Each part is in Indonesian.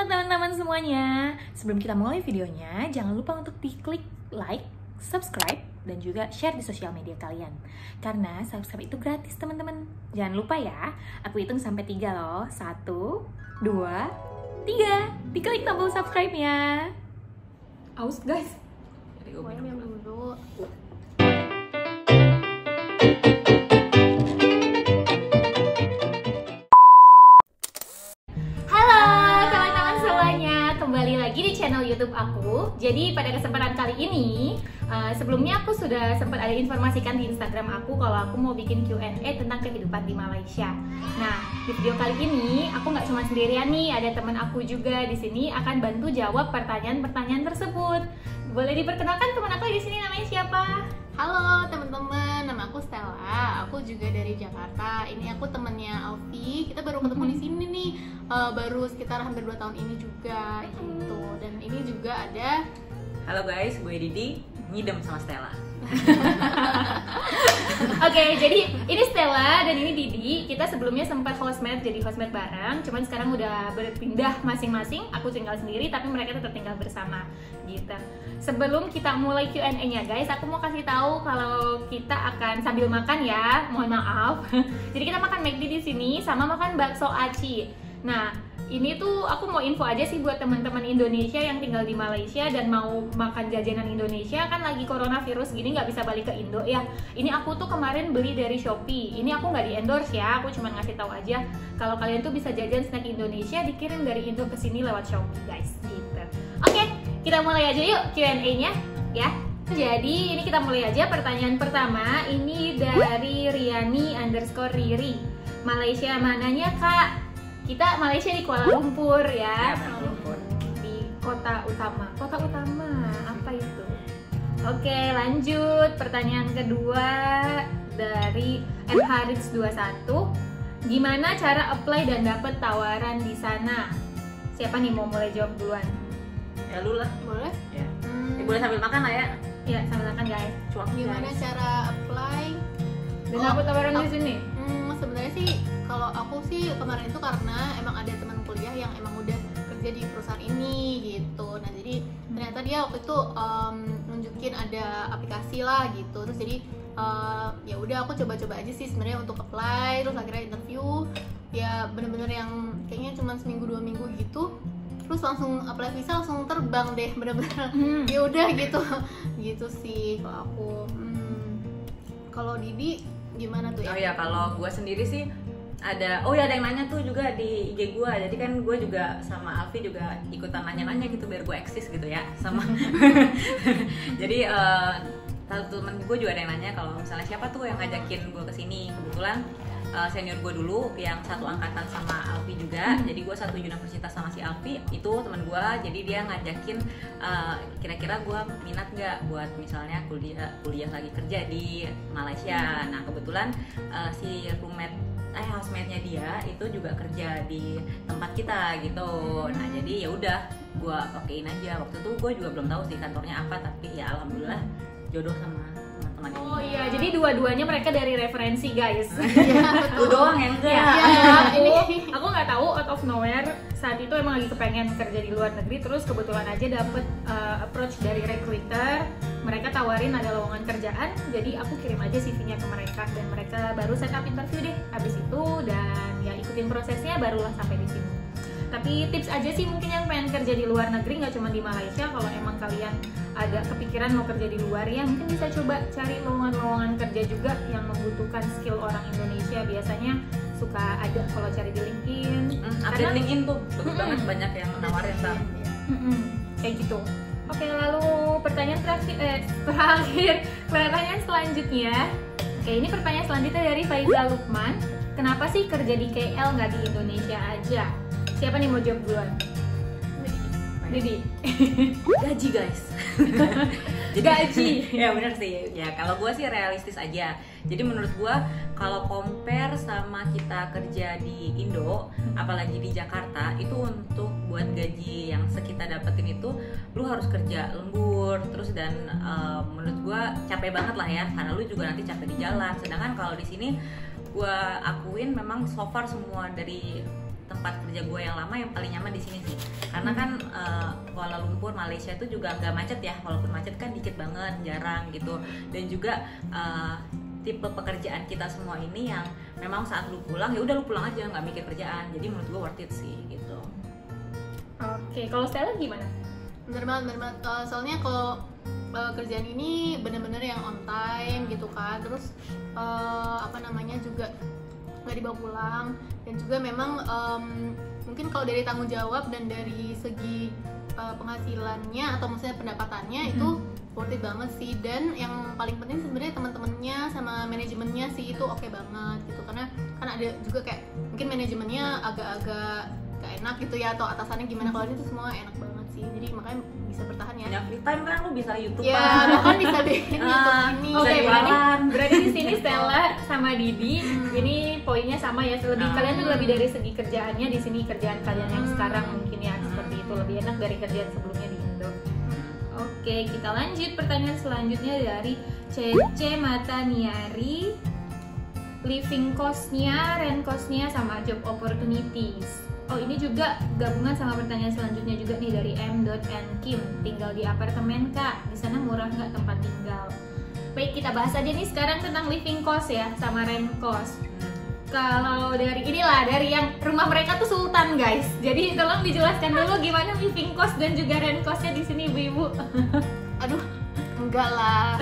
Halo teman-teman semuanya. Sebelum kita mulai videonya, jangan lupa untuk diklik like, subscribe, dan juga share di sosial media kalian. Karena subscribe itu gratis teman-teman. Jangan lupa ya, aku hitung sampai 3 loh. 1, 2, 3. Diklik tombol subscribe-nya. Aus guys. Minum dulu. Kembali lagi di channel YouTube aku. Jadi pada kesempatan kali ini, sebelumnya aku sudah sempat ada informasikan di Instagram aku kalau aku mau bikin Q&A tentang kehidupan di Malaysia. Nah, di video kali ini aku nggak cuma sendirian nih, ada teman aku juga di sini akan bantu jawab pertanyaan-pertanyaan tersebut. Boleh diperkenalkan teman aku di sini namanya siapa? Halo teman-teman, nama aku Stella. Aku juga dari Jakarta. Ini aku temannya Alfi. Kita baru ketemu di sini nih, baru sekitar hampir 2 tahun ini juga gitu. Dan ini juga ada. Halo guys, gue Didi, ngidem sama Stella. Oke, jadi ini Stella dan ini Didi. Kita sebelumnya sempat hostmate, jadi hostmate bareng. Cuman sekarang udah berpindah masing-masing. Aku tinggal sendiri, tapi mereka tetap tinggal bersama gitu. Sebelum kita mulai Q&A-nya guys, aku mau kasih tahu kalau kita akan sambil makan ya. Mohon maaf. Jadi kita makan McD di sini sama makan bakso aci. Nah, ini tuh aku mau info aja sih buat teman-teman Indonesia yang tinggal di Malaysia dan mau makan jajanan Indonesia, kan lagi coronavirus gini nggak bisa balik ke Indo ya. Ini aku tuh kemarin beli dari Shopee. Ini aku nggak di endorse ya, aku cuma ngasih tahu aja kalau kalian tuh bisa jajan snack Indonesia dikirim dari Indo ke sini lewat Shopee guys gitu. Oke, kita mulai aja yuk Q&A-nya ya. Jadi ini kita mulai aja. Pertanyaan pertama ini dari Riani_Riri. Malaysia mananya kak? Kita Malaysia di Kuala Lumpur ya. Kuala Lumpur. Di kota utama. Kota utama apa itu? Oke, lanjut. Pertanyaan kedua dari mharits21. Gimana cara apply dan dapat tawaran di sana? Siapa nih mau mulai jawab duluan? Ya lu lah. Boleh? Ya. Boleh sambil makan lah ya. Ya, sambil makan guys. Cuak Gimana guys. cara apply? Dan dapat tawaran di sini. Sebenarnya sih kalau aku sih kemarin itu karena emang ada teman kuliah yang emang udah kerja di perusahaan ini gitu. Nah jadi ternyata dia waktu itu nunjukin ada aplikasi lah gitu. Terus jadi ya udah aku coba-coba aja sih sebenarnya untuk apply. Terus akhirnya interview. Ya bener-bener yang kayaknya cuma seminggu 2 minggu gitu. Terus langsung apply visa, langsung terbang deh bener-bener. Ya udah gitu. Gitu sih kalau aku. Kalau Didi gimana tuh ya? Oh ya, kalau gue sendiri sih ada yang nanya tuh juga di IG gue. Jadi kan gue juga sama Alfi juga ikutan nanya-nanya gitu biar gue eksis gitu ya sama. Jadi temen gue juga ada yang nanya kalau misalnya siapa tuh yang ngajakin gue kesini. Kebetulan senior gue dulu yang satu angkatan sama Alfi juga. Jadi gue satu universitas sama si Alfi, itu teman gue. Jadi dia ngajakin kira-kira gue minat nggak buat misalnya kuliah lagi kerja di Malaysia. Nah kebetulan si housemate-nya dia itu juga kerja di tempat kita gitu. Nah jadi ya udah gue okein aja. Waktu itu gue juga belum tahu sih kantornya apa, tapi ya alhamdulillah jodoh sama teman-teman. Oh iya, jadi dua-duanya mereka dari referensi guys. Lu doang yang enggak. Aku nggak tahu, out of nowhere saat itu emang lagi kepengen kerja di luar negeri, terus kebetulan aja dapet approach dari recruiter. Mereka tawarin ada lowongan kerjaan, jadi aku kirim aja CV-nya ke mereka dan mereka baru set up interview deh. Habis itu dan ya ikutin prosesnya barulah sampai di sini. Tapi tips aja sih mungkin yang pengen kerja di luar negeri, nggak cuma di Malaysia, kalau emang kalian ada kepikiran mau kerja di luar ya mungkin bisa coba cari lowongan-lowongan kerja juga yang membutuhkan skill orang Indonesia. Biasanya suka ada kalau cari di LinkedIn. Update LinkedIn tuh bagus banget, banyak yang menawarin ntar. Kayak gitu. Oke, lalu pertanyaan pertanyaan selanjutnya. Oke, ini pertanyaan selanjutnya dari Faizal Lukman. Kenapa sih kerja di KL nggak di Indonesia aja? Siapa nih mau jawab duluan? Didi. Gaji guys. Gaji. Ya benar sih. Ya kalau gue sih realistis aja. Jadi menurut gue kalau compare sama kita kerja di Indo, apalagi di Jakarta, itu untuk buat gaji yang sekitar dapetin itu, lu harus kerja lembur terus dan menurut gue capek banget lah ya. Karena lu juga nanti capek di jalan. Sedangkan kalau di sini gue akuin memang so far semua dari tempat kerja gue yang lama yang paling nyaman di sini sih. Karena kan Kuala Lumpur, Malaysia itu juga nggak macet ya, walaupun macet kan dikit banget, jarang gitu. Dan juga tipe pekerjaan kita semua ini yang memang saat lu pulang ya udah lu pulang aja, nggak mikir kerjaan. Jadi menurut gue worth it sih gitu. Oke, kalau Stella gimana? Bener banget. Soalnya kalau kerjaan ini bener-bener yang on time gitu kan, terus juga nggak dibawa pulang, dan juga memang mungkin kalau dari tanggung jawab dan dari segi penghasilannya atau maksudnya pendapatannya itu worth it banget sih. Dan yang paling penting sebenarnya teman-temannya sama manajemennya sih itu oke banget gitu, karena kan ada juga kayak mungkin manajemennya agak-agak gak enak gitu ya, atau atasannya gimana. Kalau ini tuh semua enak banget sih, jadi makanya bisa bertahan ya. Punya free time kan lu bisa YouTube Ya, bahkan bisa bikin YouTube ini. Oke, jualan. berarti di sini Stella sama Didi ini poinnya sama ya. Lebih kalian tuh lebih dari segi kerjaannya, di sini kerjaan kalian yang sekarang mungkin ya seperti itu lebih enak dari kerjaan sebelumnya di Indo. Oke, kita lanjut pertanyaan selanjutnya dari Cece Mataniari. Living cost-nya, rent cost-nya, sama job opportunities. Oh, ini juga gabungan sama pertanyaan selanjutnya juga nih dari M.N. Kim. Tinggal di apartemen kak, di sana murah nggak tempat tinggal? Baik, kita bahas aja nih sekarang tentang living cost ya, sama rent cost. Kalau dari yang rumah mereka tuh sultan guys. Jadi tolong dijelaskan dulu gimana living cost dan juga rent cost-nya di sini ibu-ibu. Aduh, enggak lah.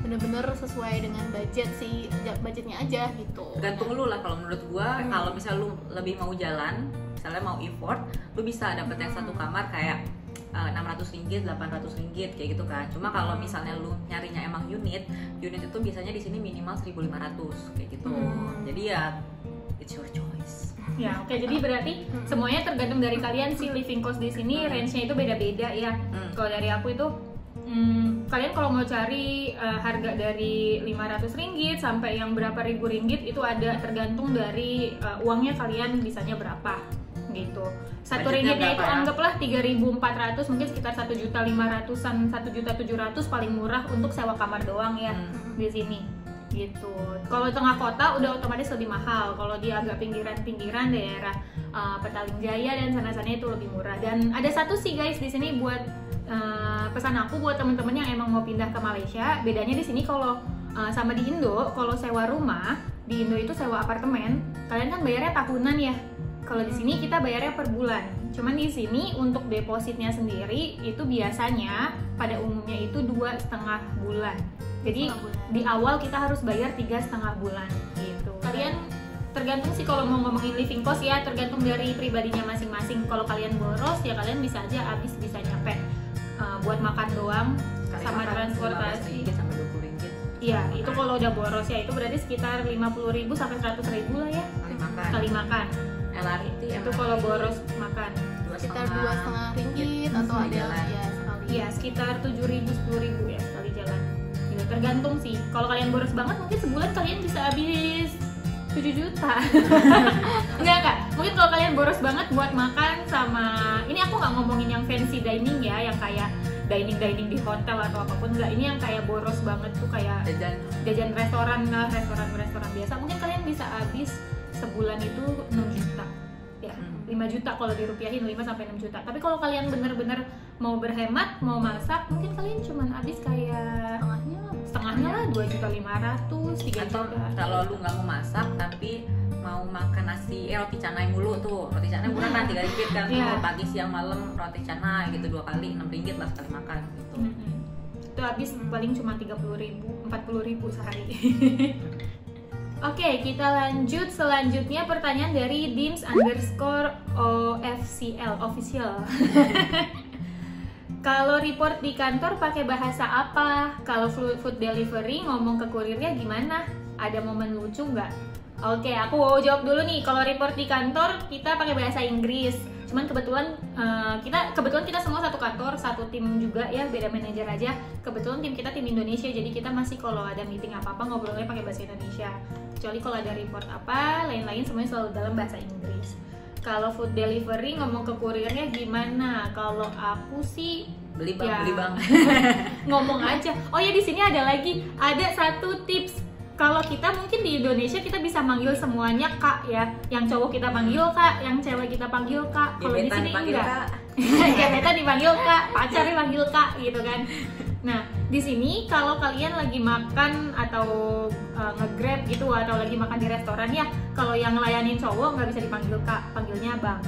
Bener-bener sesuai dengan budget sih, budgetnya aja gitu. Tergantung lu lah. Kalau menurut gua, kalau misal lu lebih mau jalan, misalnya mau effort, lu bisa dapet yang satu kamar kayak 600 ringgit, 800 ringgit kayak gitu kan. Cuma kalau misalnya lu nyarinya emang unit itu biasanya di sini minimal 1.500 kayak gitu. Jadi ya it's your choice. Ya, oke. Jadi berarti semuanya tergantung dari kalian sih. Living cost di sini range-nya itu beda-beda ya. Kalau dari aku itu kalian kalau mau cari harga dari 500 ringgit sampai yang berapa ribu ringgit itu ada, tergantung dari uangnya kalian bisanya berapa gitu. Satu ringgitnya itu anggaplah 3.400, mungkin sekitar 1.500-an, 1.700.000 paling murah untuk sewa kamar doang ya di sini gitu. Kalau tengah kota udah otomatis lebih mahal. Kalau di agak pinggiran-pinggiran daerah Petaling Jaya dan sana-sana itu lebih murah. Dan ada satu sih guys di sini buat pesan aku buat temen-temen yang emang mau pindah ke Malaysia. Bedanya di sini kalau sama di Indo, kalau sewa rumah di Indo itu sewa apartemen, kalian kan bayarnya tahunan ya. Kalau di sini kita bayarnya per bulan. Cuman di sini untuk depositnya sendiri itu biasanya pada umumnya itu 2,5 bulan. Jadi di awal kita harus bayar 3,5 bulan gitu. Kalian tergantung sih kalau mau ngomongin living cost ya, tergantung dari pribadinya masing-masing. Kalau kalian boros ya kalian bisa aja habis bisa nyampe buat makan doang sama transportasi sampai 20 ringgit. Iya, itu kalau udah boros ya itu berarti sekitar 50.000 sampai 100.000 lah ya sekali makan. LRT itu kalau boros makan sekitar 2,5 ringgit atau ada jalan. Ya sekali. Iya, sekitar 7.000 10.000 ya sekali jalan. Gitu, tergantung sih. Kalau kalian boros banget mungkin sebulan kalian bisa habis 7 juta. Enggak. Mungkin kalau kalian boros banget buat makan sama, ini aku nggak ngomongin yang fancy dining ya, yang kayak dining di hotel atau apapun, enggak. Ini yang kayak boros banget tuh kayak jajan restoran lah, restoran biasa. Mungkin kalian bisa habis sebulan itu 6 juta. Ya, 5 juta kalau dirupiahin, 5 sampai 6 juta. Tapi kalau kalian bener-bener mau berhemat, mau masak, mungkin kalian cuma habis kayak setengahnya lah, 2.500.000, 3 juta. Kalau lu nggak mau masak tapi mau makan nasi roti canai mulu tuh, roti canai murah kan 3 ringgit kan, pagi siang malam roti canai gitu 2 kali 6 ringgit lah sekali makan gitu. Itu habis paling cuma 30.000, 40.000 sehari. Oke, kita lanjut selanjutnya pertanyaan dari dims_ofcl official. Kalau report di kantor pakai bahasa apa? Kalau food delivery ngomong ke kurirnya gimana? Ada momen lucu nggak? Oke, aku jawab dulu nih. Kalau report di kantor kita pakai bahasa Inggris. Cuman kebetulan kita semua satu kantor, satu tim juga ya, beda manajer aja. Kebetulan tim kita tim Indonesia, jadi kita masih kalau ada meeting apa-apa ngobrolnya pakai bahasa Indonesia. Kecuali kalau ada report apa, lain-lain semuanya selalu dalam bahasa Inggris. Kalau food delivery ngomong ke kurirnya gimana? Kalau aku sih beli bang. ngomong aja. Oh ya, di sini ada satu tips. kalau kita mungkin di Indonesia kita bisa manggil semuanya kak ya, yang cowok kita panggil kak, yang cewek kita panggil kak. Kalau di sini enggak, gebetan dipanggil kak, pacar dipanggil kak gitu kan. Nah di sini kalau kalian lagi makan atau nge-grab gitu atau lagi makan di restoran ya, kalau yang ngelayanin cowok nggak bisa dipanggil kak, panggilnya abang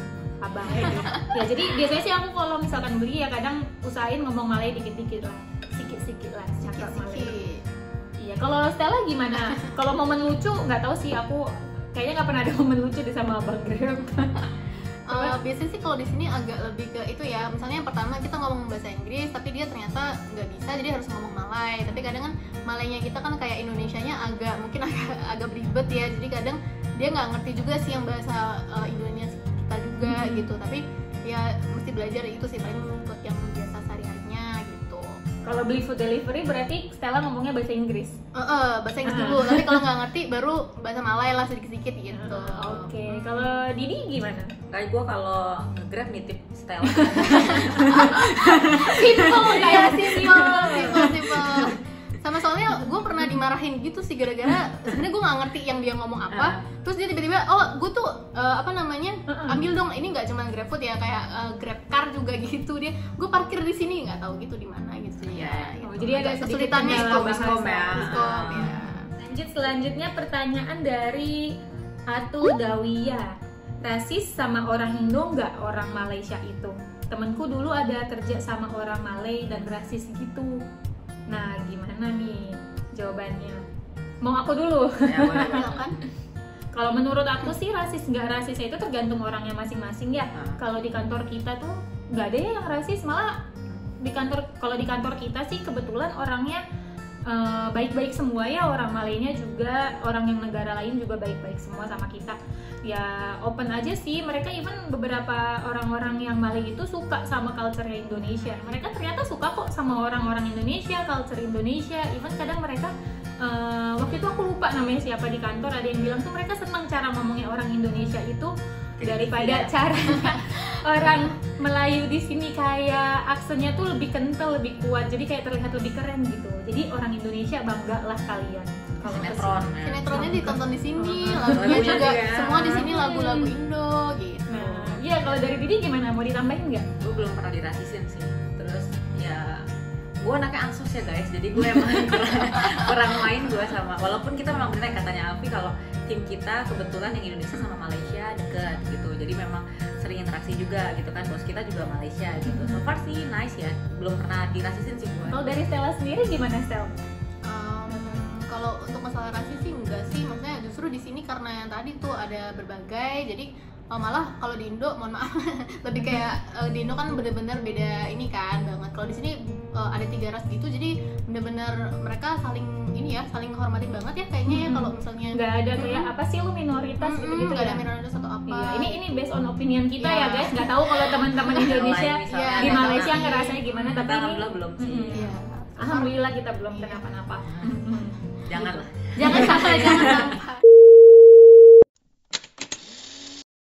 gitu. Ya jadi biasanya sih aku kalau misalkan beli ya kadang usahain ngomong Malay dikit-dikit lah, sikit-sikit lah, cakap Malay. Iya, kalau Stella gimana? Kalau momen lucu nggak tahu sih, aku kayaknya nggak pernah ada momen lucu di sama abang Grab. Biasanya sih kalau di sini agak lebih ke itu ya, misalnya yang pertama kita ngomong bahasa Inggris tapi dia ternyata nggak bisa, jadi harus ngomong Malay. Tapi kadang kan Malaynya kita kan kayak Indonesianya mungkin agak beribet ya, jadi kadang dia nggak ngerti juga sih yang bahasa Indonesia kita juga gitu. Tapi ya mesti belajar itu sih, paling untuk yang biasa sehari-harinya gitu. Kalau beli food delivery berarti Stella ngomongnya bahasa Inggris. Bahasa Inggris dulu, tapi kalau nggak ngerti baru bahasa Malay lah sedikit-sedikit gitu. Oke. Kalau Didi gimana? Kayak gue kalau nge-grab nitip Stella. Simple kayak Simple. Sama soalnya gue pernah dimarahin gitu sih gara-gara sebenarnya gue nggak ngerti yang dia ngomong apa. Terus dia tiba-tiba gue tuh ambil dong, ini nggak cuma GrabFood ya, kayak GrabCar juga gitu. Dia gue parkir di sini, nggak tahu gitu di mana gitu ya. Jadi ada kesulitannya itu miskom ya. Lanjut selanjutnya pertanyaan dari Atul Dawiya. Rasis sama orang Indo nggak orang Malaysia itu? Temenku dulu ada kerja sama orang Malay dan rasis gitu. Nah gimana nih jawabannya? Mau aku dulu? Ya, boleh. Kan? Kalau menurut aku sih rasis nggak rasisnya itu tergantung orangnya masing-masing ya. Kalau di kantor kita tuh nggak ada yang rasis, malah kalau di kantor kita sih kebetulan orangnya baik-baik semua ya, orang Malaynya juga, orang yang negara lain juga baik-baik semua sama kita. Ya open aja sih, mereka even beberapa orang-orang yang Malay itu suka sama culture-nya Indonesia. Mereka ternyata suka kok sama orang-orang Indonesia, culture Indonesia. Even kadang mereka waktu itu aku lupa namanya siapa di kantor, ada yang bilang tuh mereka senang cara ngomongnya orang Indonesia itu daripada cara orang Melayu di sini, kayak aksennya tuh lebih kental, lebih kuat, jadi kayak terlihat lebih keren gitu. Jadi orang Indonesia bangga lah kalian. Kalau sinetronnya ditonton di sini, lagunya juga semua di sini lagu-lagu Indo gitu. Nah, iya kalau dari Didi gimana? Mau ditambahin nggak? Gue belum pernah dirasisin sih. Terus ya gue anaknya ansos ya guys, jadi gue emang kurang main gue sama, walaupun kita memang benar katanya Alfi kalau tim kita kebetulan yang Indonesia sama Malaysia deket gitu, jadi memang sering interaksi juga gitu kan, bos kita juga Malaysia gitu. So far sih nice ya, belum pernah dirasisin sih gue. Kalau dari Stella sendiri gimana Stel? Kalau untuk masalah rasis sih enggak sih, maksudnya justru di sini karena yang tadi tuh ada berbagai, jadi malah kalau di Indo mohon maaf lebih kayak di Indo kan bener-bener beda ini kan banget. Kalau di sini ada 3 ras gitu, jadi bener-bener mereka saling ini ya, saling menghormatin banget ya kayaknya ya. Kalau misalnya nggak ada kayak apa sih lu minoritas gitu-gitu, nggak ada ya? minoritas atau apa. Iya, ini based on opinion kita ya guys, nggak tahu kalau teman-teman Indonesia di Malaysia ngerasanya gimana, tapi ini alhamdulillah belum sih. Iya. Alhamdulillah kita belum kenapa-napa. Janganlah. Jangan sampai